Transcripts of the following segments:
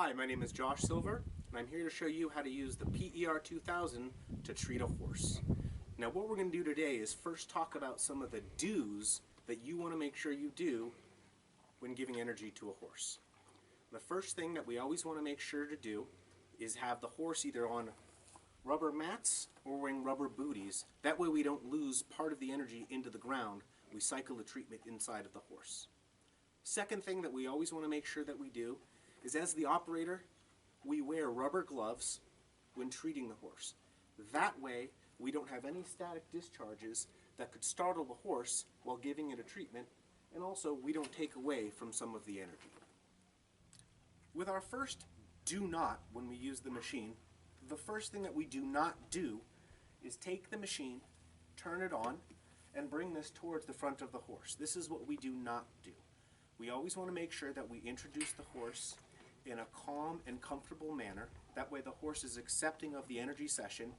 Hi, my name is Josh Silver, and I'm here to show you how to use the PER 2000 to treat a horse. Now what we're going to do today is first talk about some of the do's that you want to make sure you do when giving energy to a horse. The first thing that we always want to make sure to do is have the horse either on rubber mats or wearing rubber booties. That way we don't lose part of the energy into the ground. We cycle the treatment inside of the horse. Second thing that we always want to make sure that we do is, as the operator, we wear rubber gloves when treating the horse. That way we don't have any static discharges that could startle the horse while giving it a treatment, and also we don't take away from some of the energy. With our first do not when we use the machine, the first thing that we do not do is take the machine, turn it on, and bring this towards the front of the horse. This is what we do not do. We always want to make sure that we introduce the horse in a calm and comfortable manner. That way the horse is accepting of the energy session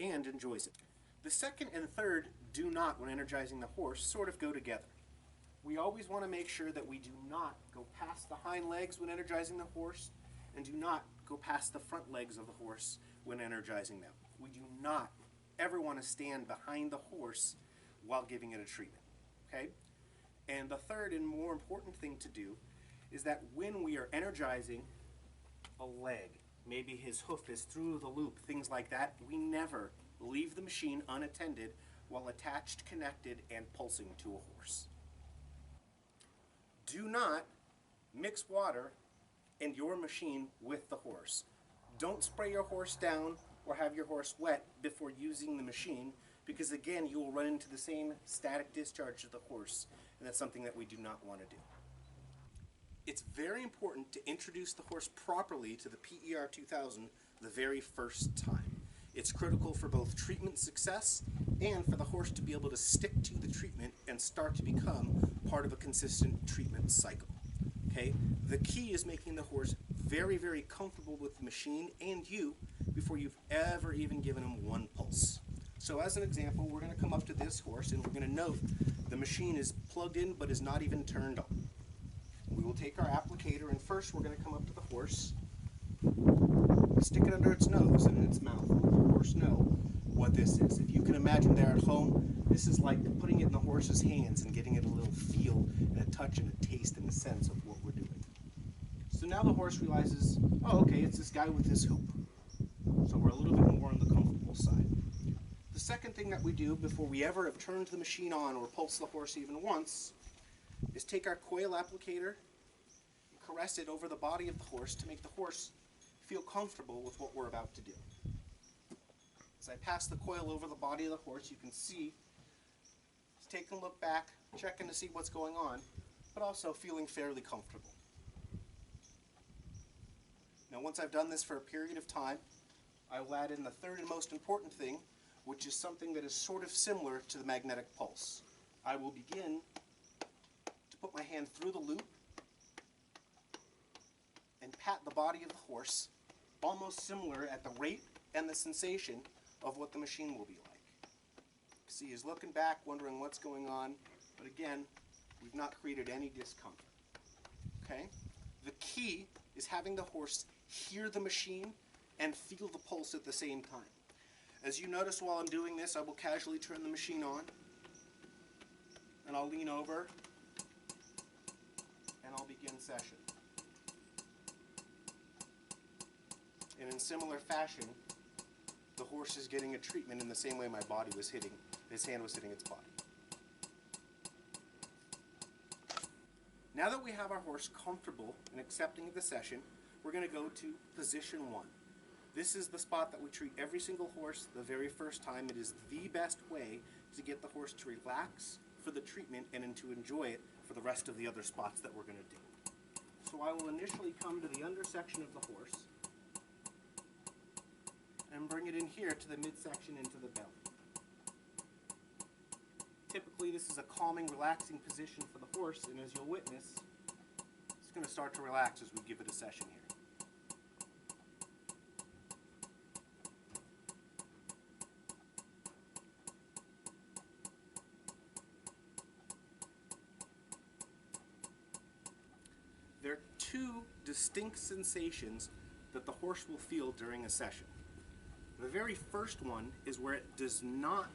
and enjoys it. The second and third do not when energizing the horse sort of go together. We always want to make sure that we do not go past the hind legs when energizing the horse, and do not go past the front legs of the horse when energizing them. We do not ever want to stand behind the horse while giving it a treatment. Okay? And the third and more important thing to do is that when we are energizing a leg, maybe his hoof is through the loop, things like that, we never leave the machine unattended while attached, connected, and pulsing to a horse. Do not mix water and your machine with the horse. Don't spray your horse down or have your horse wet before using the machine, because again you will run into the same static discharge to the horse, and that's something that we do not want to do. It's very important to introduce the horse properly to the PER 2000 the very first time. It's critical for both treatment success and for the horse to be able to stick to the treatment and start to become part of a consistent treatment cycle. Okay? The key is making the horse very, very comfortable with the machine and you before you've ever even given him one pulse. So as an example, we're going to come up to this horse and we're going to note the machine is plugged in but is not even turned on. We will take our applicator and first we're going to come up to the horse, stick it under its nose and in its mouth, and let the horse know what this is. If you can imagine there at home, this is like putting it in the horse's hands and getting it a little feel and a touch and a taste and a sense of what we're doing. So now the horse realizes, oh okay, it's this guy with this hoop. So we're a little bit more on the comfortable side. The second thing that we do before we ever have turned the machine on or pulsed the horse even once is take our coil applicator and caress it over the body of the horse to make the horse feel comfortable with what we're about to do. As I pass the coil over the body of the horse, you can see he's taking a look back, checking to see what's going on, but also feeling fairly comfortable. Now once I've done this for a period of time, I will add in the third and most important thing, which is something that is sort of similar to the magnetic pulse. I will begin to put my hand through the loop and pat the body of the horse, almost similar at the rate and the sensation of what the machine will be like. See, he's looking back, wondering what's going on, but again, we've not created any discomfort. Okay? The key is having the horse hear the machine and feel the pulse at the same time. As you notice while I'm doing this, I will casually turn the machine on, and I'll lean over, and I'll begin session. And in similar fashion, the horse is getting a treatment in the same way my body was hitting, his hand was hitting its body. Now that we have our horse comfortable and accepting of the session, we're going to go to position 1. This is the spot that we treat every single horse the very first time. It is the best way to get the horse to relax for the treatment and to enjoy it for the rest of the other spots that we're going to do. So I will initially come to the undersection of the horse and bring it in here to the midsection into the belly. Typically this is a calming, relaxing position for the horse, and as you'll witness, it's going to start to relax as we give it a session here. There are two distinct sensations that the horse will feel during a session. The very first one is where it does not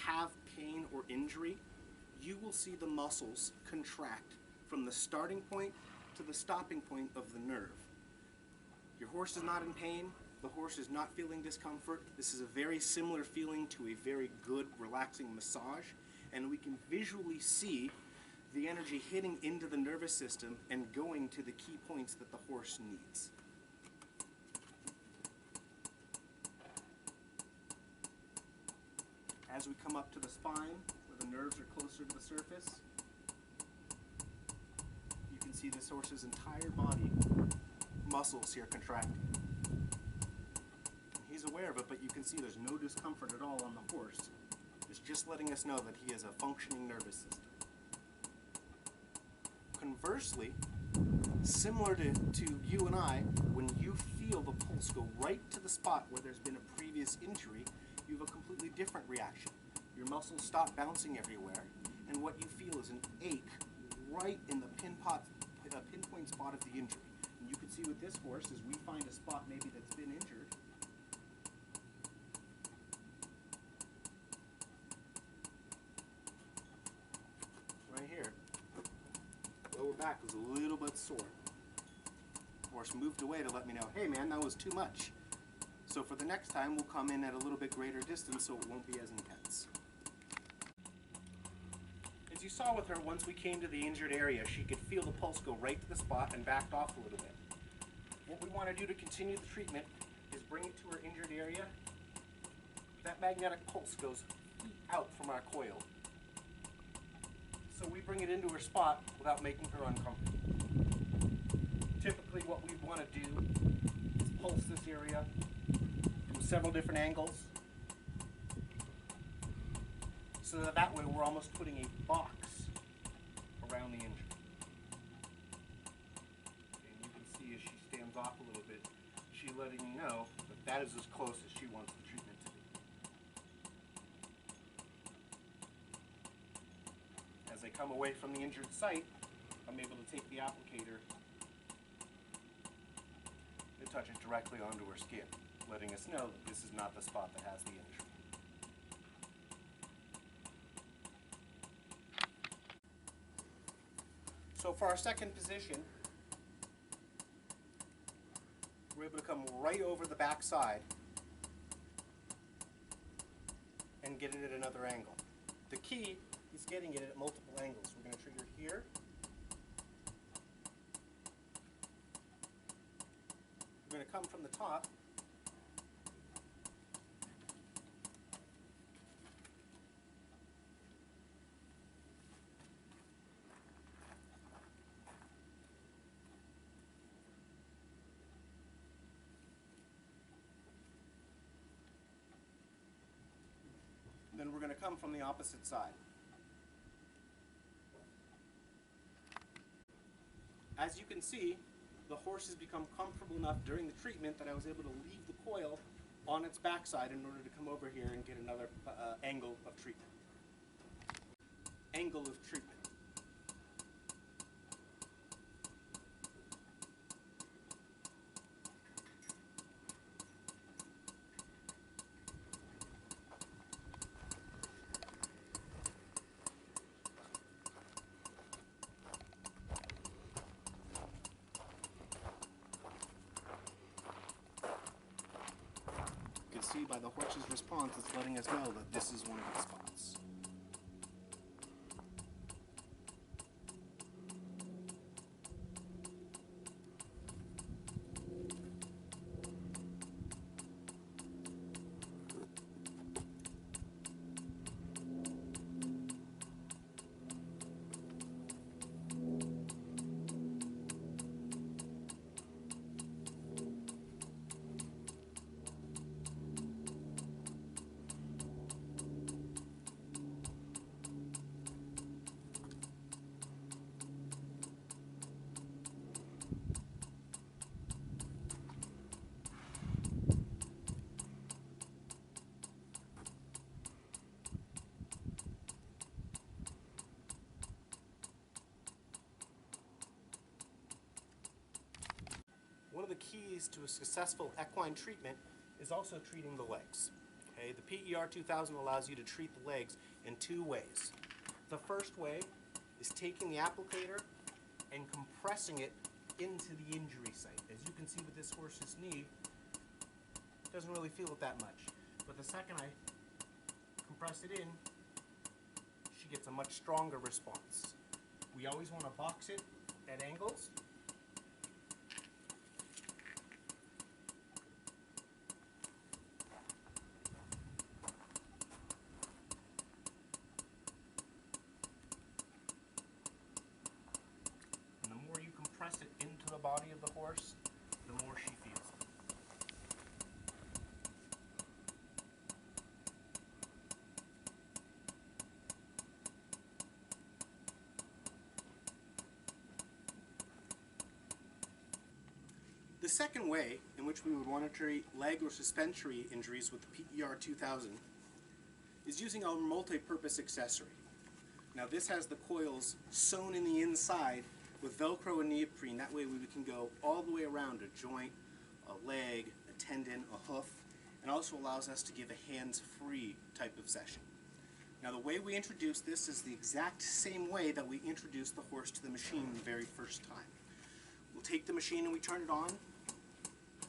have pain or injury. You will see the muscles contract from the starting point to the stopping point of the nerve. Your horse is not in pain. The horse is not feeling discomfort. This is a very similar feeling to a very good, relaxing massage, and we can visually see the energy hitting into the nervous system and going to the key points that the horse needs. As we come up to the spine, where the nerves are closer to the surface, you can see this horse's entire body muscles here contracting. He's aware of it, but you can see there's no discomfort at all on the horse. It's just letting us know that he has a functioning nervous system. Conversely, similar to you and I, when you feel the pulse go right to the spot where there's been a previous injury, you have a completely different reaction. Your muscles stop bouncing everywhere, and what you feel is an ache right in the pinpoint spot of the injury. And you can see with this horse, as we find a spot maybe that's been injured, right here, lower back was a little bit sore. The horse moved away to let me know, hey man, that was too much. So for the next time, we'll come in at a little bit greater distance so it won't be as intense. As you saw with her, once we came to the injured area, she could feel the pulse go right to the spot and backed off a little bit. What we want to do to continue the treatment is bring it to her injured area. That magnetic pulse goes feet out from our coil. So we bring it into her spot without making her uncomfortable. Typically what we want to do is pulse this area from several different angles, so that way we're almost putting a box around the injury. And you can see as she stands off a little bit, she's letting me know that that is as close as she wants the treatment to be. As I come away from the injured site, I'm able to take the applicator and touch it directly onto her skin, letting us know that this is not the spot that has the injury. So for our second position, we're able to come right over the back side and get it at another angle. The key is getting it at multiple angles. We're going to trigger here, we're going to come from the top, then we're going to come from the opposite side. As you can see, the horse has become comfortable enough during the treatment that I was able to leave the coil on its backside in order to come over here and get another angle of treatment. Angle of treatment. See by the horse's response, it's letting us know that this is one of the spots. keys to a successful equine treatment is also treating the legs. Okay, the PER 2000 allows you to treat the legs in two ways. The first way is taking the applicator and compressing it into the injury site. As you can see with this horse's knee, it doesn't really feel it that much. But the second I compress it in, she gets a much stronger response. We always want to box it at angles. And the more you compress it into the body of the horse, the more she feels it. The second way in which we would want to treat leg or suspensory injuries with the PER 2000 is using our multi-purpose accessory. Now this has the coils sewn in the inside with Velcro and neoprene. That way we can go all the way around a joint, a leg, a tendon, a hoof, and also allows us to give a hands-free type of session. Now the way we introduce this is the exact same way that we introduced the horse to the machine the very first time. We'll take the machine and we turn it on.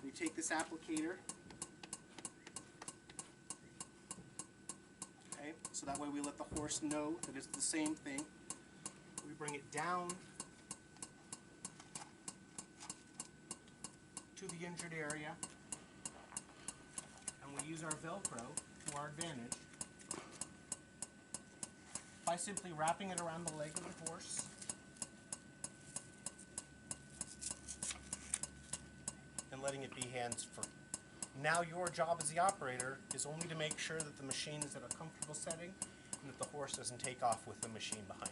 We take this applicator, okay, so that way we let the horse know that it's the same thing. We bring it down to the injured area, and we use our Velcro to our advantage by simply wrapping it around the leg of the horse. And letting it be hands-free. Now your job as the operator is only to make sure that the machine is at a comfortable setting and that the horse doesn't take off with the machine behind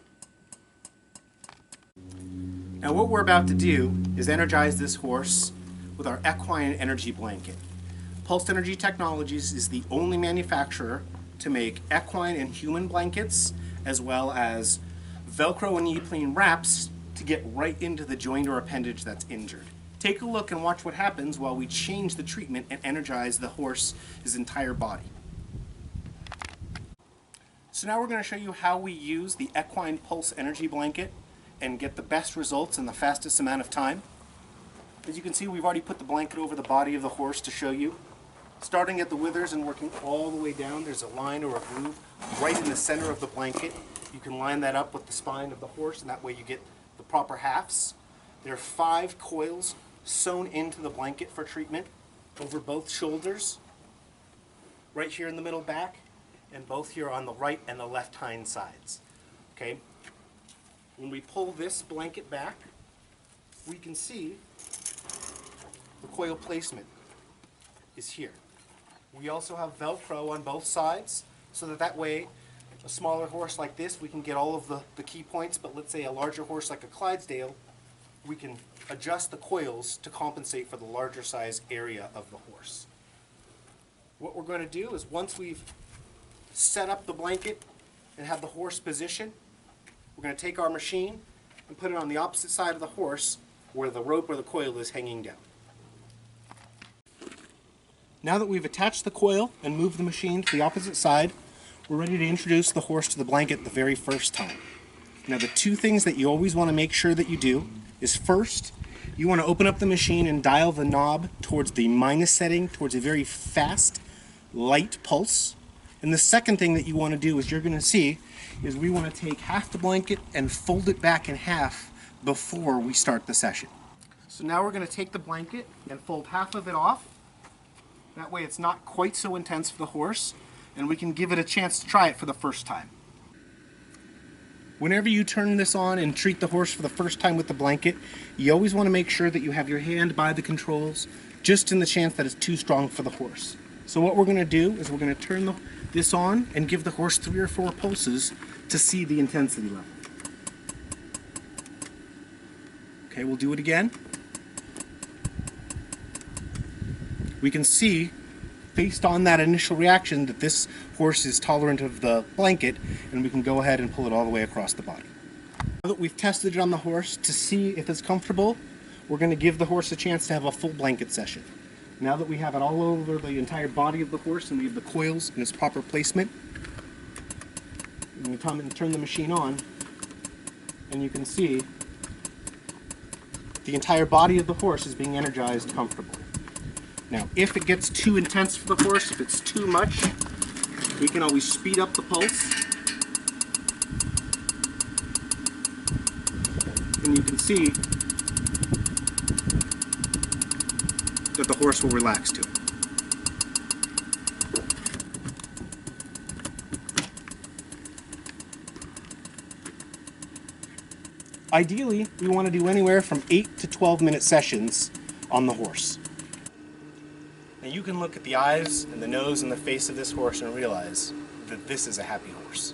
it. Now what we're about to do is energize this horse with our Equine energy blanket. Pulsed Energy Technologies is the only manufacturer to make equine and human blankets, as well as Velcro and neoprene wraps to get right into the joint or appendage that's injured. Take a look and watch what happens while we change the treatment and energize the horse's entire body. So now we're going to show you how we use the Equine Pulse Energy Blanket and get the best results in the fastest amount of time. As you can see, we've already put the blanket over the body of the horse to show you. Starting at the withers and working all the way down, there's a line or a groove right in the center of the blanket. You can line that up with the spine of the horse, and that way you get the proper halves. There are 5 coils sewn into the blanket for treatment over both shoulders, right here in the middle back, and both here on the right and the left hind sides. Okay. When we pull this blanket back, we can see the coil placement is here. We also have Velcro on both sides, so that way a smaller horse like this, we can get all of the key points, but let's say a larger horse like a Clydesdale, we can adjust the coils to compensate for the larger size area of the horse. What we're going to do is once we've set up the blanket and have the horse positioned, we're going to take our machine and put it on the opposite side of the horse where the rope or the coil is hanging down. Now that we've attached the coil and moved the machine to the opposite side, we're ready to introduce the horse to the blanket the very first time. Now the 2 things that you always want to make sure that you do is first, you want to open up the machine and dial the knob towards the minus setting, towards a very fast, light pulse. And the second thing that you want to do, as you're going to see, is we want to take half the blanket and fold it back in half before we start the session. So now we're going to take the blanket and fold half of it off. That way it's not quite so intense for the horse, and we can give it a chance to try it for the first time. Whenever you turn this on and treat the horse for the first time with the blanket, you always want to make sure that you have your hand by the controls, just in the chance that it's too strong for the horse. So what we're going to do is we're going to turn this on and give the horse 3 or 4 pulses to see the intensity level. Okay, we'll do it again. We can see, based on that initial reaction, that this horse is tolerant of the blanket, and we can go ahead and pull it all the way across the body. Now that we've tested it on the horse to see if it's comfortable, we're going to give the horse a chance to have a full blanket session. Now that we have it all over the entire body of the horse and we have the coils in its proper placement, we come and turn the machine on, and you can see the entire body of the horse is being energized comfortably. Now, if it gets too intense for the horse, if it's too much, we can always speed up the pulse. And you can see that the horse will relax to it. Ideally, we want to do anywhere from 8 to 12-minute sessions on the horse. Now you can look at the eyes and the nose and the face of this horse and realize that this is a happy horse.